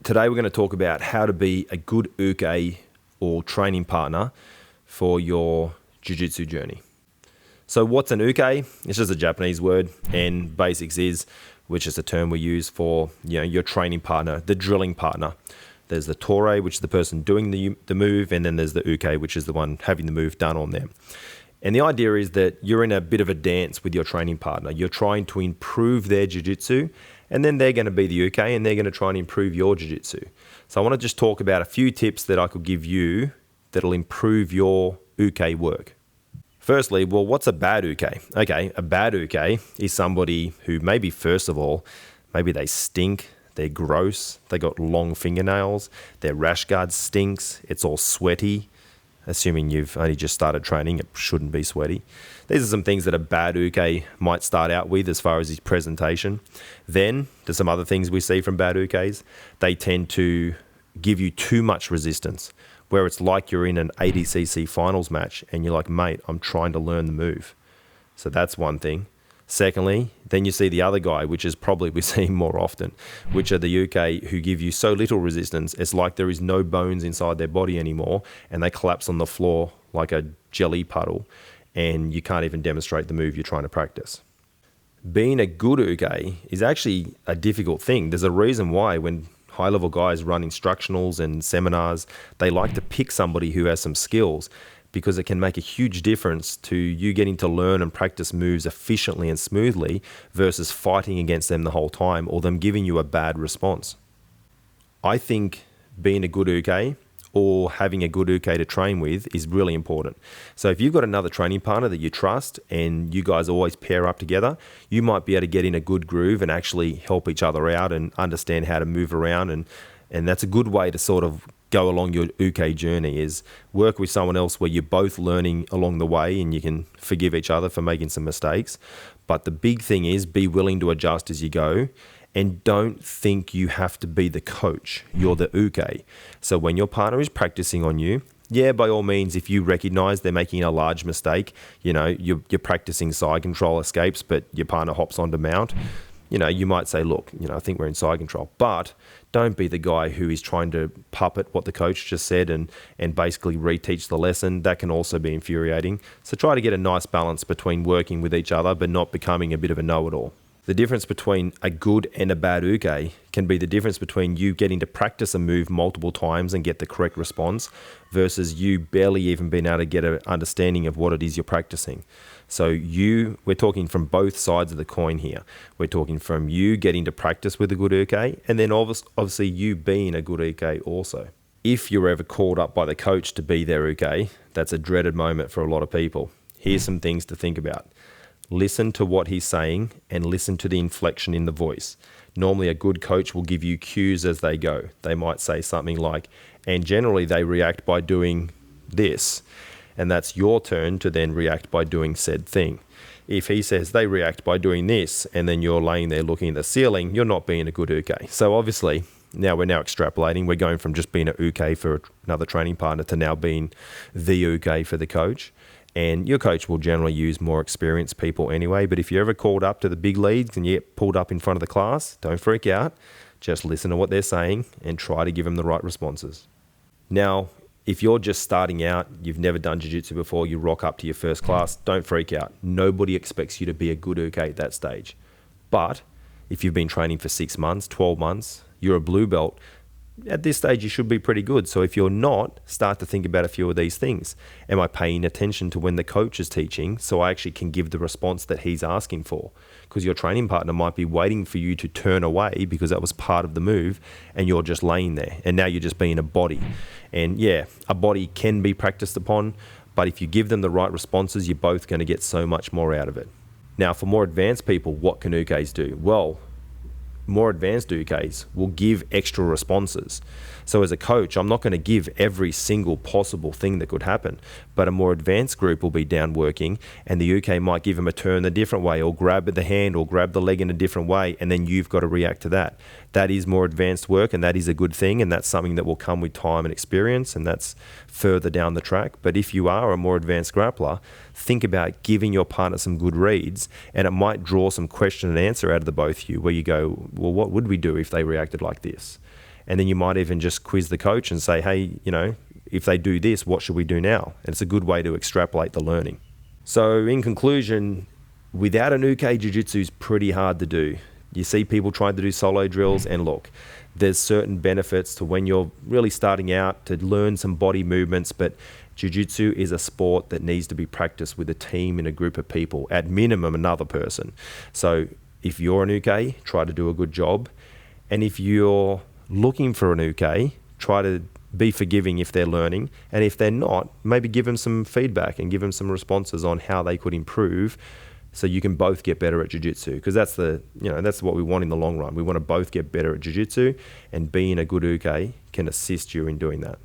Today we're going to talk about how to be a good uke or training partner for your jiu-jitsu journey. So what's an uke? It's just a Japanese word, and basics is, which is a term we use for your training partner, the drilling partner. There's the tore, which is the person doing the move, and then there's the uke, which is the one having the move done on them. And the idea is that you're in a bit of a dance with your training partner. You're trying to improve their jiu-jitsu, and then they're going to be the uke, and they're going to try and improve your jiu-jitsu. So I want to just talk about a few tips that I could give you that'll improve your uke work. Firstly, well, what's a bad uke? Okay, a bad uke is somebody who maybe, first of all, maybe they stink, they're gross, they got long fingernails, their rash guard stinks, it's all sweaty. Assuming you've only just started training, it shouldn't be sweaty. These are some things that a bad uke might start out with as far as his presentation. Then, there's some other things we see from bad ukes. They tend to give you too much resistance, where it's like you're in an ADCC finals match and you're like, mate, I'm trying to learn the move. So that's one thing. Secondly, then you see the other guy, which is probably we're seeing more often, which are the uke who give you so little resistance, it's like there is no bones inside their body anymore, and they collapse on the floor like a jelly puddle, and you can't even demonstrate the move you're trying to practice. Being a good uke is actually a difficult thing. There's a reason why when high-level guys run instructionals and seminars, they like to pick somebody who has some skills, because it can make a huge difference to you getting to learn and practice moves efficiently and smoothly versus fighting against them the whole time or them giving you a bad response. I think being a good uke or having a good uke to train with is really important. So if you've got another training partner that you trust and you guys always pair up together, you might be able to get in a good groove and actually help each other out and understand how to move around, and that's a good way to sort of go along your uke journey, is work with someone else where you're both learning along the way and you can forgive each other for making some mistakes. But the big thing is be willing to adjust as you go, and don't think you have to be the coach. You're the uke. So when your partner is practicing on you, yeah, by all means, if you recognize they're making a large mistake, you're practicing side control escapes, but your partner hops onto mount, you might say, look, I think we're in side control, but don't be the guy who is trying to puppet what the coach just said and basically reteach the lesson. That can also be infuriating. So try to get a nice balance between working with each other, but not becoming a bit of a know-it-all. The difference between a good and a bad uke can be the difference between you getting to practice a move multiple times and get the correct response versus you barely even being able to get an understanding of what it is you're practicing. So we're talking from both sides of the coin here. We're talking from you getting to practice with a good uke, and then obviously you being a good uke also. If you're ever called up by the coach to be their uke, that's a dreaded moment for a lot of people. Here's some things to think about. Listen to what he's saying and listen to the inflection in the voice. Normally a good coach will give you cues as they go. They might say something like, and generally they react by doing this. And that's your turn to then react by doing said thing. If he says they react by doing this, and then you're laying there looking at the ceiling, you're not being a good uke. So obviously, we're now extrapolating. We're going from just being a uke for another training partner to now being the uke for the coach. And your coach will generally use more experienced people anyway. But if you're ever called up to the big leagues and you get pulled up in front of the class, don't freak out. Just listen to what they're saying and try to give them the right responses. Now, if you're just starting out, you've never done jiu-jitsu before, you rock up to your first class, don't freak out. Nobody expects you to be a good uke at that stage. But if you've been training for 6 months, 12 months, you're a blue belt, at this stage you should be pretty good. So if you're not, start to think about a few of these things. Am I paying attention to when the coach is teaching so I actually can give the response that he's asking for? Because your training partner might be waiting for you to turn away because that was part of the move, and you're just laying there and now you're just being a body. And yeah, a body can be practiced upon, but if you give them the right responses, you're both going to get so much more out of it. Now, for more advanced people, what can ukes do? Well, more advanced ukes will give extra responses. So as a coach, I'm not going to give every single possible thing that could happen, but a more advanced group will be down working, and the UK might give them a turn a different way, or grab at the hand, or grab the leg in a different way, and then you've got to react to that. That is more advanced work, and that is a good thing, and that's something that will come with time and experience, and that's further down the track. But if you are a more advanced grappler, think about giving your partner some good reads, and it might draw some question and answer out of the both of you, where you go, well, what would we do if they reacted like this? And then you might even just quiz the coach and say, hey, if they do this, what should we do now? And it's a good way to extrapolate the learning. So in conclusion, without an uke, jiu-jitsu is pretty hard to do. You see people trying to do solo drills, and look, there's certain benefits to when you're really starting out to learn some body movements, but jiu-jitsu is a sport that needs to be practiced with a team and a group of people, at minimum another person. So if you're an uke, try to do a good job. And if you're looking for an uke, try to be forgiving if they're learning. And if they're not, maybe give them some feedback and give them some responses on how they could improve, so you can both get better at jiu-jitsu, because that's what we want in the long run. We want to both get better at jiu-jitsu, and being a good uke can assist you in doing that.